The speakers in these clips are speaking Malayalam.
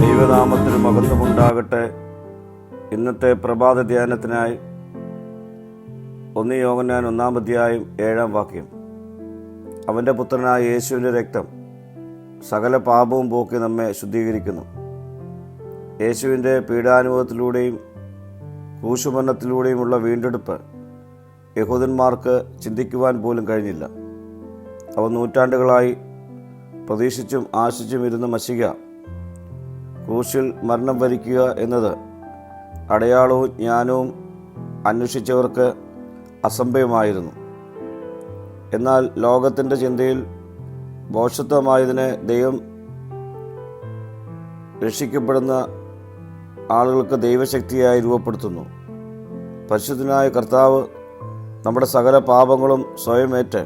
ദൈവനാമത്തിന് മഹത്വമുണ്ടാകട്ടെ. ഇന്നത്തെ പ്രഭാത ധ്യാനത്തിനായി 1 യോഹന്നാൻ 1 അധ്യായം 7 വാക്യം. അവൻ്റെ പുത്രനായ യേശുവിൻ്റെ രക്തം സകല പാപവും പോക്കി നമ്മെ ശുദ്ധീകരിക്കുന്നു. യേശുവിൻ്റെ പീഡാനുഭവത്തിലൂടെയും ക്രൂശുമരണത്തിലൂടെയുമുള്ള വീണ്ടെടുപ്പ് യഹൂദന്മാർക്ക് ചിന്തിക്കുവാൻ പോലും കഴിഞ്ഞില്ല. അവ നൂറ്റാണ്ടുകളായി പ്രതീക്ഷിച്ചും ആശിച്ചും ഇരുന്ന മശിഹ ക്രൂശിൽ മരണം വരിക്കുക എന്നത് അടയാളവും ജ്ഞാനവും അന്വേഷിച്ചവർക്ക് അസംഭവമായിരുന്നു. എന്നാൽ ലോകത്തിൻ്റെ ചിന്തയിൽ ഭോഷത്വമായതിനെ ദൈവം രക്ഷിക്കപ്പെടുന്ന ആളുകൾക്ക് ദൈവശക്തിയായി രൂപപ്പെടുത്തുന്നു. പരിശുദ്ധനായ കർത്താവ് നമ്മുടെ സകല പാപങ്ങളും സ്വയമേറ്റ്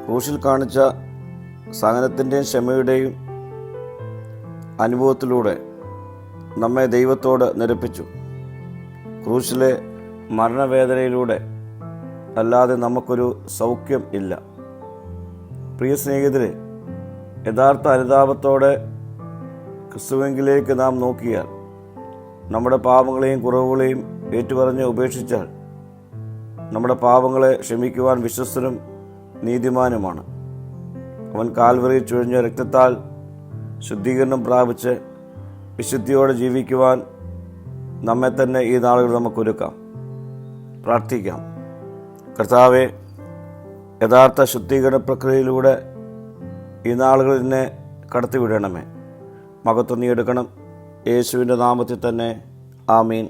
ക്രൂശിൽ കാണിച്ച സഹനത്തിൻ്റെയും ക്ഷമയുടെയും അനുഭവത്തിലൂടെ നമ്മെ ദൈവത്തോട് നിരപ്പിച്ചു. ക്രൂശിലെ മരണവേദനയിലൂടെ അല്ലാതെ നമുക്കൊരു സൗഖ്യം ഇല്ല. പ്രിയ സ്നേഹിതരെ, യഥാർത്ഥ അനുതാപത്തോടെ ക്രിസ്തുവിലേക്ക് നാം നോക്കിയാൽ, നമ്മുടെ പാപങ്ങളെയും കുറവുകളെയും ഏറ്റുപറഞ്ഞ് ഉപേക്ഷിച്ചാൽ, നമ്മുടെ പാപങ്ങളെ ക്ഷമിക്കുവാൻ വിശ്വസ്തനും നീതിമാനുമാണ്. അവൻ കാൽവറിയിൽ ചൊരിഞ്ഞ രക്തത്താൽ ശുദ്ധീകരണം പ്രാപിച്ച് വിശുദ്ധിയോടെ ജീവിക്കുവാൻ നമ്മെ തന്നെ ഈ നാളുകൾ നമുക്കൊരുക്കാം. പ്രാർത്ഥിക്കാം. കർത്താവെ, യഥാർത്ഥ ശുദ്ധീകരണ പ്രക്രിയയിലൂടെ ഈ നാളുകൾ എന്നെ കടത്തിവിടണമേ. മഹത്വം നീ എടുക്കണം. യേശുവിൻ്റെ നാമത്തിൽ തന്നെ. ആമീൻ.